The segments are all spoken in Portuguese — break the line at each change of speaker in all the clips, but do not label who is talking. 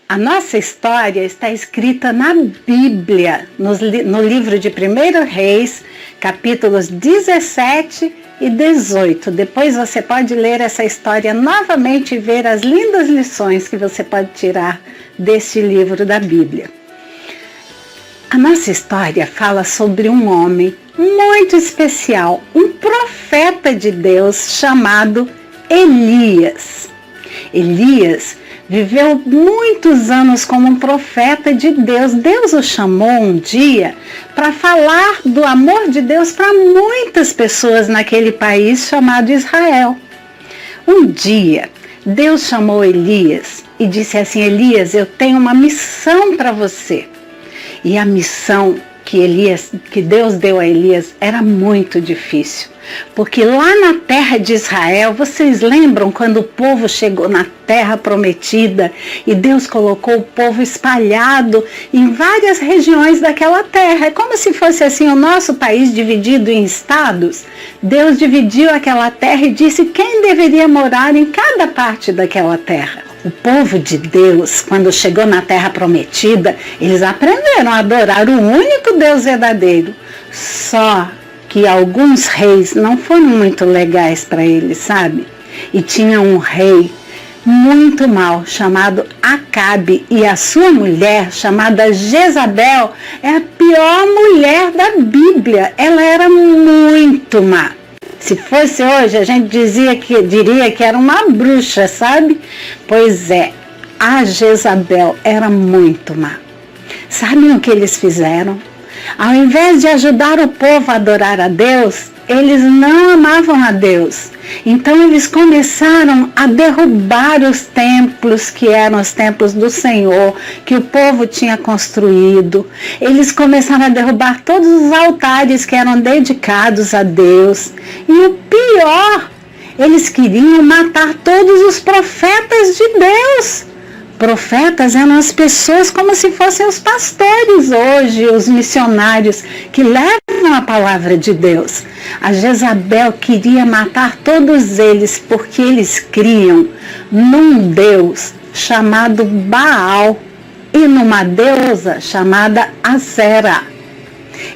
A nossa história está escrita na Bíblia, no livro de 1 Reis, capítulos 17 e 18. Depois você pode ler essa história novamente e ver as lindas lições que você pode tirar deste livro da Bíblia. A nossa história fala sobre um homem muito especial, um profeta de Deus chamado Elias. Elias viveu muitos anos como um profeta de Deus. Deus o chamou um dia para falar do amor de Deus para muitas pessoas naquele país chamado Israel. Um dia, Deus chamou Elias e disse assim: Elias, eu tenho uma missão para você. E a missão que Deus deu a Elias era muito difícil, porque lá na terra de Israel, vocês lembram quando o povo chegou na terra prometida e Deus colocou o povo espalhado em várias regiões daquela terra? É como se fosse assim o nosso país dividido em estados. Deus dividiu aquela terra e disse quem deveria morar em cada parte daquela terra. O povo de Deus, quando chegou na terra prometida, eles aprenderam a adorar o único Deus verdadeiro. Só que alguns reis não foram muito legais para eles, sabe? E tinha um rei muito mau chamado Acabe, e a sua mulher chamada Jezabel é a pior mulher da Bíblia. Ela era muito má. Se fosse hoje, a gente diria que era uma bruxa, sabe? Pois é, a Jezabel era muito má. Sabem o que eles fizeram? Ao invés de ajudar o povo a adorar a Deus, eles não amavam a Deus. Então eles começaram a derrubar os templos que eram os templos do Senhor, que o povo tinha construído. Eles começaram a derrubar todos os altares que eram dedicados a Deus. E o pior, eles queriam matar todos os profetas de Deus. Profetas eram as pessoas como se fossem os pastores hoje, os missionários que levam a palavra de Deus. A Jezabel queria matar todos eles porque eles criam num Deus chamado Baal e numa deusa chamada Asera.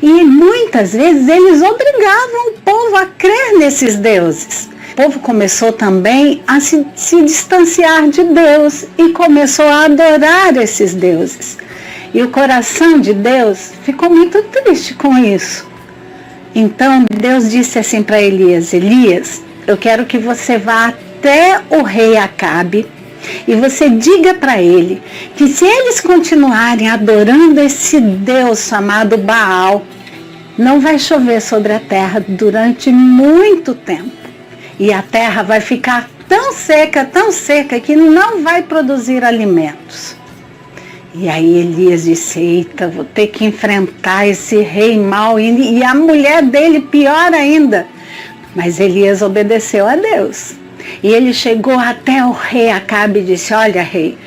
E muitas vezes eles obrigavam o povo a crer nesses deuses. O povo começou também a se distanciar de Deus e começou a adorar esses deuses. E o coração de Deus ficou muito triste com isso. Então Deus disse assim para Elias: Elias, eu quero que você vá até o rei Acabe e você diga para ele que se eles continuarem adorando esse Deus chamado Baal, não vai chover sobre a terra durante muito tempo. E a terra vai ficar tão seca que não vai produzir alimentos. E aí Elias disse: eita, vou ter que enfrentar esse rei mau e a mulher dele pior ainda. Mas Elias obedeceu a Deus. E ele chegou até o rei Acabe e disse: olha, rei,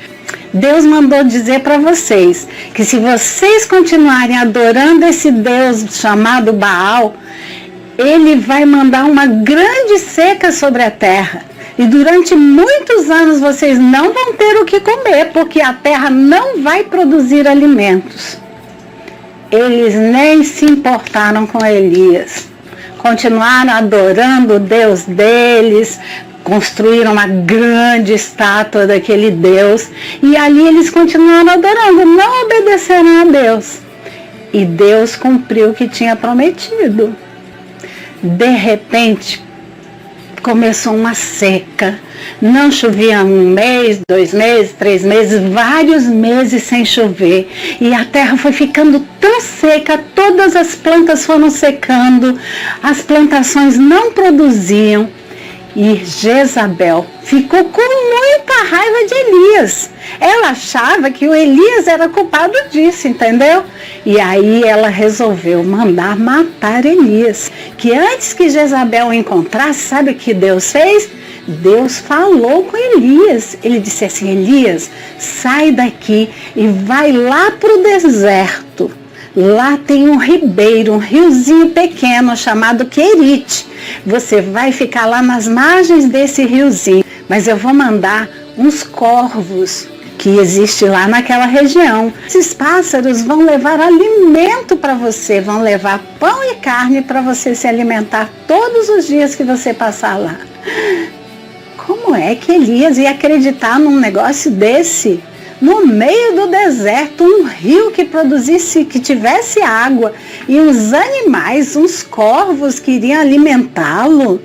Deus mandou dizer para vocês que se vocês continuarem adorando esse Deus chamado Baal, ele vai mandar uma grande seca sobre a terra. E durante muitos anos vocês não vão ter o que comer, porque a terra não vai produzir alimentos. Eles nem se importaram com Elias. Continuaram adorando o Deus deles, construíram uma grande estátua daquele Deus. E ali eles continuaram adorando, não obedeceram a Deus. E Deus cumpriu o que tinha prometido. De repente, começou uma seca. Não chovia 1 mês, 2 meses, 3 meses, vários meses sem chover. E a terra foi ficando tão seca, todas as plantas foram secando, as plantações não produziam. E Jezabel ficou com muita raiva de Elias. Ela achava que o Elias era culpado disso, entendeu? E aí ela resolveu mandar matar Elias. Que antes que Jezabel o encontrasse, sabe o que Deus fez? Deus falou com Elias. Ele disse assim: Elias, sai daqui e vai lá para o deserto. Lá tem um ribeiro, um riozinho pequeno chamado Querite. Você vai ficar lá nas margens desse riozinho, mas eu vou mandar uns corvos que existe lá naquela região. Esses pássaros vão levar alimento para você, vão levar pão e carne para você se alimentar todos os dias que você passar lá. Como é que Elias ia acreditar num negócio desse? No meio do deserto, um rio que produzisse, que tivesse água e uns animais, uns corvos que iriam alimentá-lo.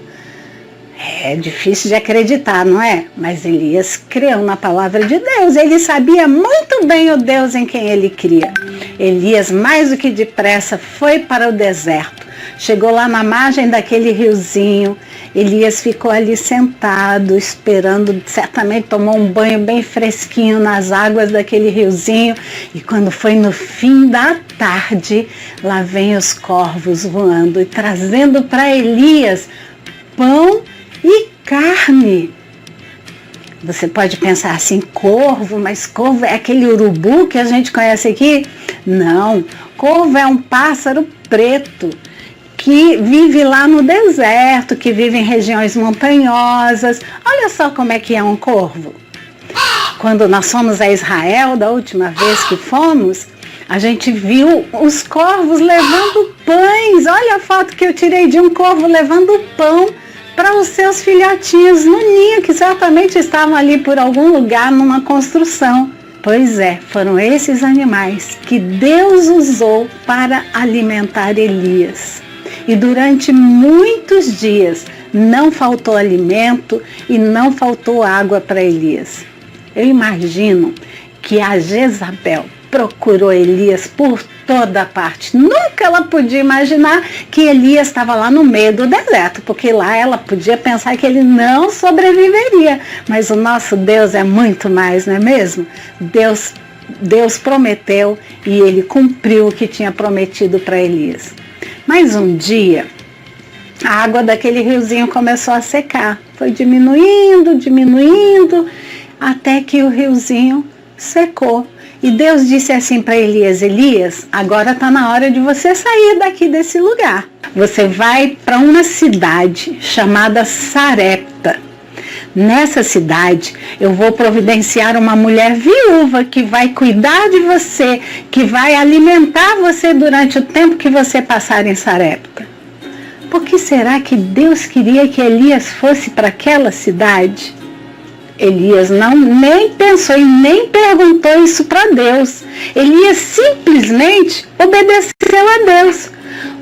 É difícil de acreditar, não é? Mas Elias creu na palavra de Deus. Ele sabia muito bem o Deus em quem ele cria. Elias, mais do que depressa, foi para o deserto. Chegou lá na margem daquele riozinho. Elias ficou ali sentado, esperando, certamente tomou um banho bem fresquinho nas águas daquele riozinho. E quando foi no fim da tarde, lá vem os corvos voando e trazendo para Elias pão e carne. Você pode pensar assim, corvo, mas corvo é aquele urubu que a gente conhece aqui? Não, corvo é um pássaro preto que vive lá no deserto, que vive em regiões montanhosas. Olha só como é que é um corvo. Quando nós fomos a Israel, da última vez que fomos, a gente viu os corvos levando pães. Olha a foto que eu tirei de um corvo levando pão para os seus filhotinhos no ninho, que certamente estavam ali por algum lugar numa construção. Pois é, foram esses animais que Deus usou para alimentar Elias. E durante muitos dias não faltou alimento e não faltou água para Elias. Eu imagino que a Jezabel procurou Elias por toda parte. Nunca ela podia imaginar que Elias estava lá no meio do deserto, porque lá ela podia pensar que ele não sobreviveria. Mas o nosso Deus é muito mais, não é mesmo? Deus prometeu e ele cumpriu o que tinha prometido para Elias. Mas um dia, a água daquele riozinho começou a secar. Foi diminuindo, até que o riozinho secou. E Deus disse assim para Elias: Elias, agora está na hora de você sair daqui desse lugar. Você vai para uma cidade chamada Sarepta. Nessa cidade, eu vou providenciar uma mulher viúva que vai cuidar de você, que vai alimentar você durante o tempo que você passar em Sarepta. Por que será que Deus queria que Elias fosse para aquela cidade? Elias nem pensou e nem perguntou isso para Deus. Elias simplesmente obedeceu a Deus.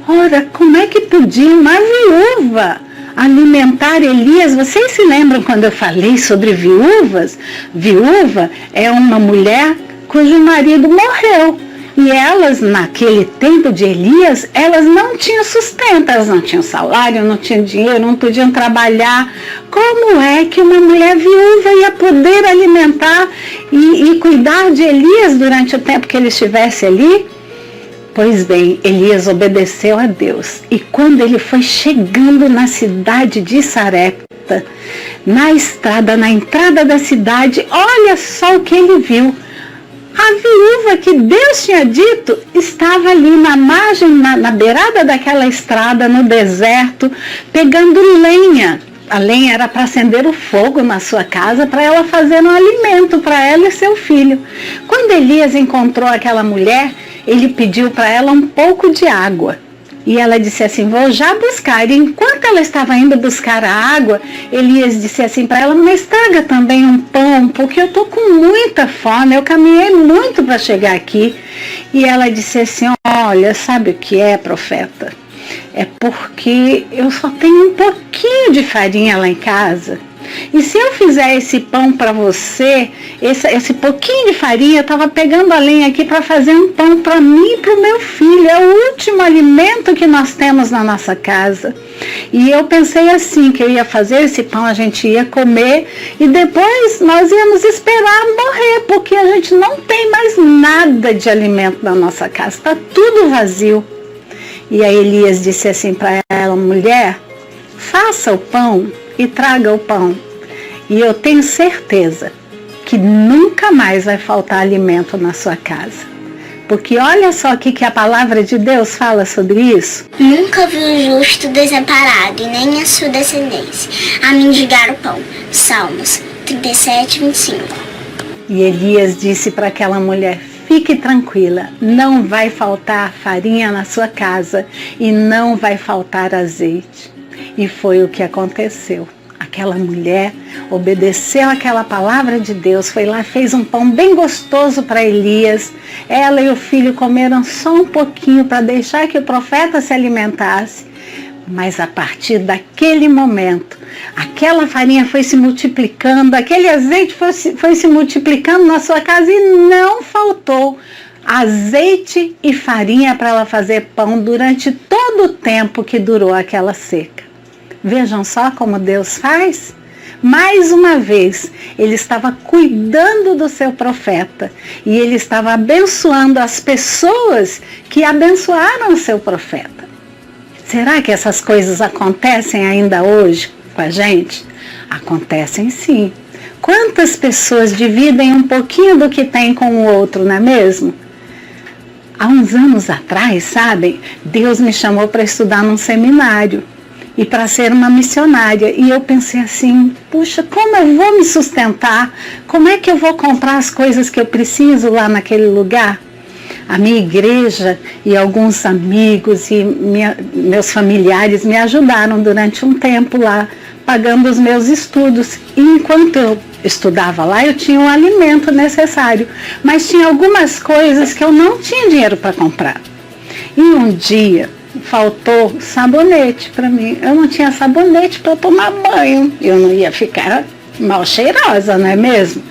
Ora, como é que podia uma viúva alimentar Elias? Vocês se lembram quando eu falei sobre viúvas? Viúva é uma mulher cujo marido morreu. E elas, naquele tempo de Elias, elas não tinham sustento, elas não tinham salário, não tinham dinheiro, não podiam trabalhar. Como é que uma mulher viúva ia poder alimentar e cuidar de Elias durante o tempo que ele estivesse ali? Pois bem, Elias obedeceu a Deus. E quando ele foi chegando na cidade de Sarepta, na estrada, na entrada da cidade, olha só o que ele viu. A viúva que Deus tinha dito estava ali na margem, na beirada daquela estrada, no deserto, pegando lenha. A lenha era para acender o fogo na sua casa, para ela fazer um alimento para ela e seu filho. Quando Elias encontrou aquela mulher, ele pediu para ela um pouco de água. E ela disse assim: vou já buscar. E enquanto ela estava indo buscar a água, Elias disse assim para ela: mas traga também um pão, porque eu estou com muita fome, eu caminhei muito para chegar aqui. E ela disse assim: olha, sabe o que é, profeta? É porque eu só tenho um pouquinho de farinha lá em casa. E se eu fizer esse pão para você, esse pouquinho de farinha, eu estava pegando a lenha aqui para fazer um pão para mim e para o meu filho. É o último alimento que nós temos na nossa casa. E eu pensei assim, que eu ia fazer esse pão, a gente ia comer e depois nós íamos esperar morrer, porque a gente não tem mais nada de alimento na nossa casa, está tudo vazio. E aí Elias disse assim para ela: mulher, faça o pão e traga o pão. E eu tenho certeza que nunca mais vai faltar alimento na sua casa. Porque olha só o que a palavra de Deus fala sobre isso.
Nunca vi o justo desamparado e nem a sua descendência a mendigar o pão. Salmos 37, 25.
E Elias disse para aquela mulher: fique tranquila, não vai faltar farinha na sua casa e não vai faltar azeite. E foi o que aconteceu. Aquela mulher obedeceu aquela palavra de Deus, foi lá, fez um pão bem gostoso para Elias. Ela e o filho comeram só um pouquinho para deixar que o profeta se alimentasse. Mas a partir daquele momento, aquela farinha foi se multiplicando, aquele azeite foi se multiplicando na sua casa e não faltou azeite e farinha para ela fazer pão durante todo o tempo que durou aquela seca. Vejam só como Deus faz. Mais uma vez, ele estava cuidando do seu profeta e ele estava abençoando as pessoas que abençoaram o seu profeta. Será que essas coisas acontecem ainda hoje com a gente? Acontecem sim. Quantas pessoas dividem um pouquinho do que tem com o outro, não é mesmo? Há uns anos atrás, sabem, Deus me chamou para estudar num seminário e para ser uma missionária. E eu pensei assim, puxa, como eu vou me sustentar? Como é que eu vou comprar as coisas que eu preciso lá naquele lugar? A minha igreja e alguns amigos e meus familiares me ajudaram durante um tempo lá, pagando os meus estudos. E enquanto eu estudava lá, eu tinha o alimento necessário, mas tinha algumas coisas que eu não tinha dinheiro para comprar. E um dia faltou sabonete para mim. Eu não tinha sabonete para tomar banho. Eu não ia ficar mal cheirosa, não é mesmo?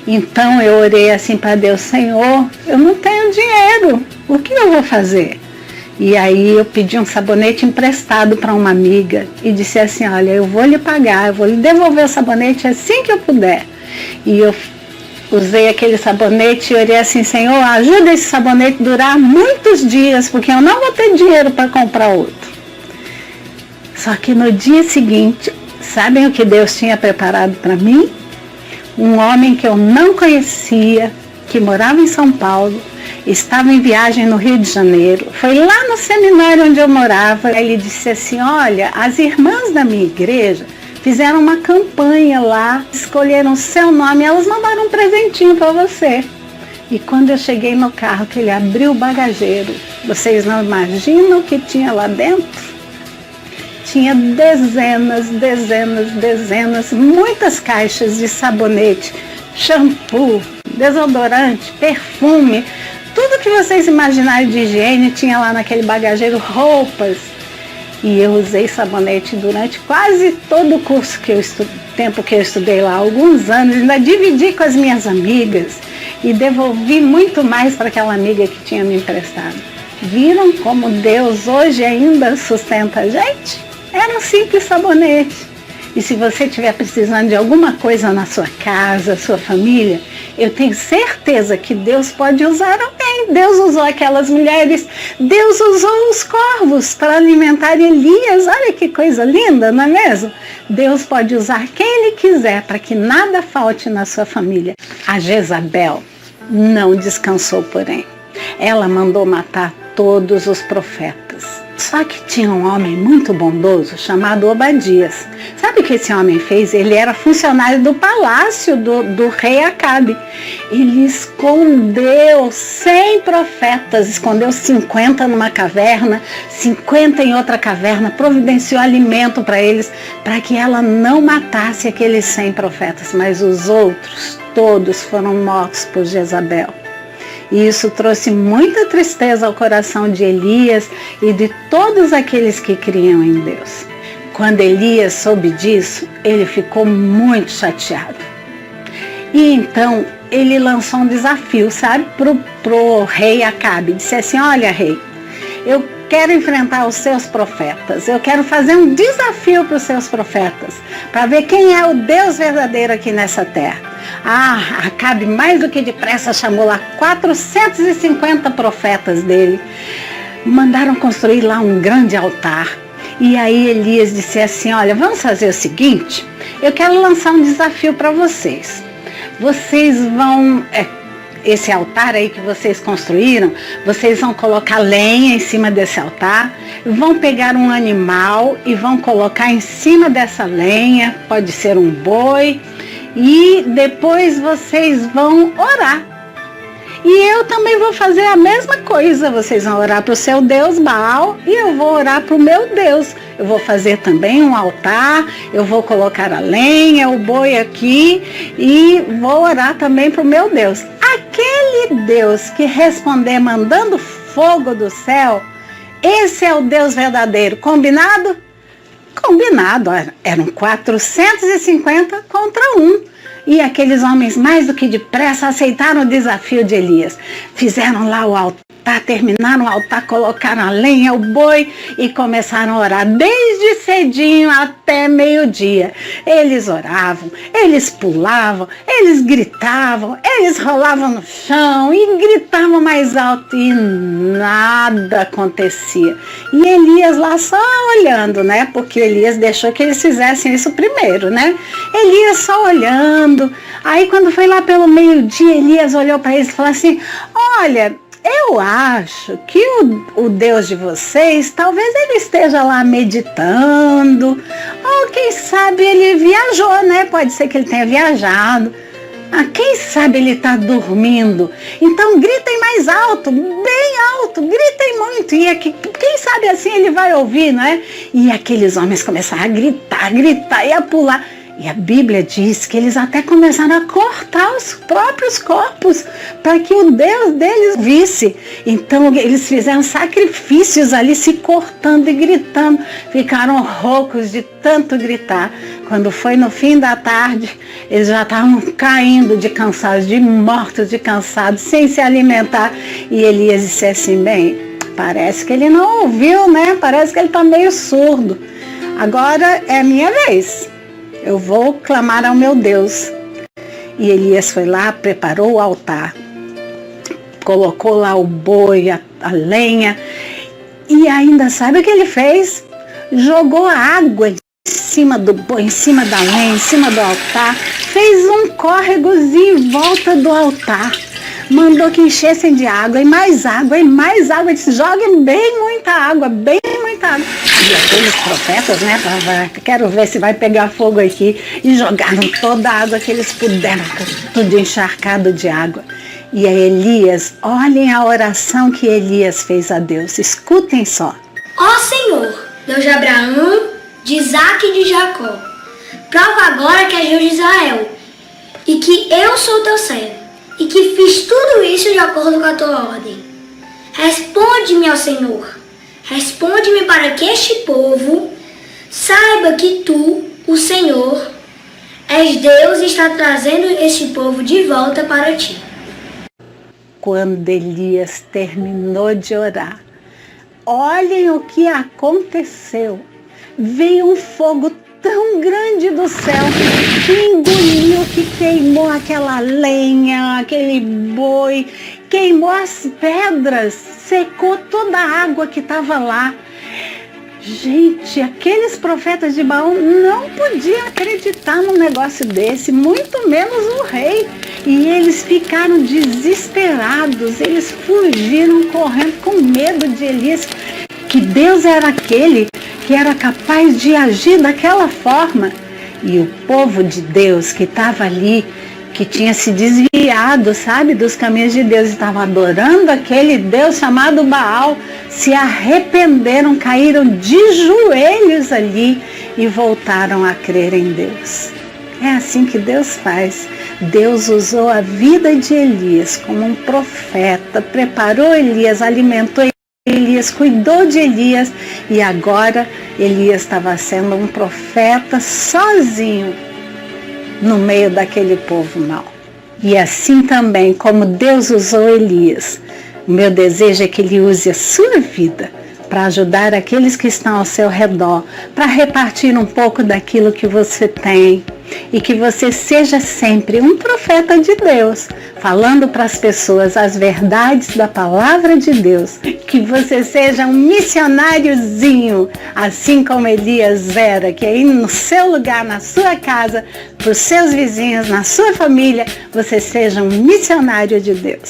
Então eu orei assim para Deus: Senhor, eu não tenho dinheiro, o que eu vou fazer? E aí eu pedi um sabonete emprestado para uma amiga e disse assim: olha, eu vou lhe pagar, eu vou lhe devolver o sabonete assim que eu puder. E eu usei aquele sabonete e orei assim: Senhor, ajuda esse sabonete a durar muitos dias, porque eu não vou ter dinheiro para comprar outro. Só que no dia seguinte, sabem o que Deus tinha preparado para mim? Um homem que eu não conhecia, que morava em São Paulo, estava em viagem no Rio de Janeiro, foi lá no seminário onde eu morava. Ele disse assim: olha, as irmãs da minha igreja fizeram uma campanha lá, escolheram o seu nome, elas mandaram um presentinho para você. E quando eu cheguei no carro, que ele abriu o bagageiro, vocês não imaginam o que tinha lá dentro? Tinha dezenas, muitas caixas de sabonete, shampoo, desodorante, perfume, tudo que vocês imaginarem de higiene tinha lá naquele bagageiro, roupas. E eu usei sabonete durante quase todo o curso tempo que eu estudei lá, alguns anos, ainda dividi com as minhas amigas e devolvi muito mais para aquela amiga que tinha me emprestado. Viram como Deus hoje ainda sustenta a gente? Era um simples sabonete. E se você estiver precisando de alguma coisa na sua casa, sua família, eu tenho certeza que Deus pode usar alguém. Deus usou aquelas mulheres, Deus usou os corvos para alimentar Elias. Olha que coisa linda, não é mesmo? Deus pode usar quem Ele quiser para que nada falte na sua família. A Jezabel não descansou, porém. Ela mandou matar todos os profetas. Só que tinha um homem muito bondoso chamado Obadias. Sabe o que esse homem fez? Ele era funcionário do palácio do rei Acabe. Ele escondeu 100 profetas, escondeu 50 numa caverna, 50 em outra caverna, providenciou alimento para eles, para que ela não matasse aqueles 100 profetas, mas os outros todos foram mortos por Jezabel. E isso trouxe muita tristeza ao coração de Elias e de todos aqueles que criam em Deus. Quando Elias soube disso, ele ficou muito chateado. E então ele lançou um desafio, sabe, pro rei Acabe. Disse assim: olha, rei, eu quero enfrentar os seus profetas. Eu quero fazer um desafio para os seus profetas, para ver quem é o Deus verdadeiro aqui nessa terra. Acabe mais do que depressa chamou lá 450 profetas dele. Mandaram construir lá um grande altar. E aí Elias disse assim: olha, vamos fazer o seguinte, eu quero lançar um desafio para vocês. Vocês vão... esse altar aí que vocês construíram, vocês vão colocar lenha em cima desse altar, vão pegar um animal e vão colocar em cima dessa lenha, pode ser um boi, e depois vocês vão orar. E eu também vou fazer a mesma coisa. Vocês vão orar para o seu Deus Baal e eu vou orar para o meu Deus. Eu vou fazer também um altar, eu vou colocar a lenha, o boi aqui e vou orar também para o meu Deus. Aquele Deus que responder mandando fogo do céu, esse é o Deus verdadeiro. Combinado? Combinado. Eram 450 contra 1. E aqueles homens mais do que depressa aceitaram o desafio de Elias. Fizeram lá o altar, terminaram o altar, colocaram a lenha, o boi e começaram a orar desde cedinho até meio-dia. Eles oravam, eles pulavam, eles gritavam, eles rolavam no chão e gritavam mais alto e nada acontecia. E Elias lá só olhando, né? Porque Elias deixou que eles fizessem isso primeiro, né? Elias só olhando. Aí quando foi lá pelo meio-dia, Elias olhou para eles e falou assim: olha, eu acho que o Deus de vocês, talvez ele esteja lá meditando, ou quem sabe ele viajou, né? Pode ser que ele tenha viajado. Quem sabe ele está dormindo. Então gritem mais alto, bem alto, gritem muito. E aqui, quem sabe assim ele vai ouvir, não é? E aqueles homens começaram a gritar e a pular. E a Bíblia diz que eles até começaram a cortar os próprios corpos para que o Deus deles visse. Então eles fizeram sacrifícios ali, se cortando e gritando. Ficaram roucos de tanto gritar. Quando foi no fim da tarde, eles já estavam caindo de cansados, de mortos, de cansados, sem se alimentar. E Elias disse assim: bem, parece que ele não ouviu, né? Parece que ele está meio surdo. Agora é a minha vez. Eu vou clamar ao meu Deus. E Elias foi lá, preparou o altar, colocou lá o boi, a lenha, e ainda sabe o que ele fez? Jogou água em cima do boi, em cima da lenha, em cima do altar, fez um córregozinho em volta do altar, mandou que enchessem de água, e mais água, e mais água, disse: joguem bem muita água, bem muita água. E aqueles profetas, né, quero ver se vai pegar fogo aqui, e jogaram toda a água que eles puderam, tudo encharcado de água. E a Elias, olhem a oração que Elias fez a Deus, escutem só.
Ó Senhor, Deus de Abraão, de Isaque e de Jacó, prova agora que és Deus de Israel, e que eu sou teu servo, e que fiz tudo isso de acordo com a tua ordem. Responde-me, ó Senhor. Responde-me para que este povo saiba que tu, o Senhor, és Deus e está trazendo este povo de volta para ti.
Quando Elias terminou de orar, olhem o que aconteceu. Veio um fogo tão grande do céu que engoliu, que queimou aquela lenha, aquele boi, queimou as pedras, secou toda a água que estava lá. Gente, aqueles profetas de Baal não podiam acreditar num negócio desse, muito menos o rei. E eles ficaram desesperados, eles fugiram correndo com medo de Elias, que Deus era aquele que era capaz de agir daquela forma. E o povo de Deus que estava ali, que tinha se desviado, sabe, dos caminhos de Deus, estava adorando aquele Deus chamado Baal, se arrependeram, caíram de joelhos ali e voltaram a crer em Deus. É assim que Deus faz. Deus usou a vida de Elias como um profeta, preparou Elias, alimentou Elias, cuidou de Elias, e agora Elias estava sendo um profeta sozinho no meio daquele povo mau. E assim também como Deus usou Elias, o meu desejo é que Ele use a sua vida para ajudar aqueles que estão ao seu redor, para repartir um pouco daquilo que você tem, e que você seja sempre um profeta de Deus, falando para as pessoas as verdades da palavra de Deus, que você seja um missionáriozinho, assim como Elias era, que aí no seu lugar, na sua casa, para os seus vizinhos, na sua família, você seja um missionário de Deus.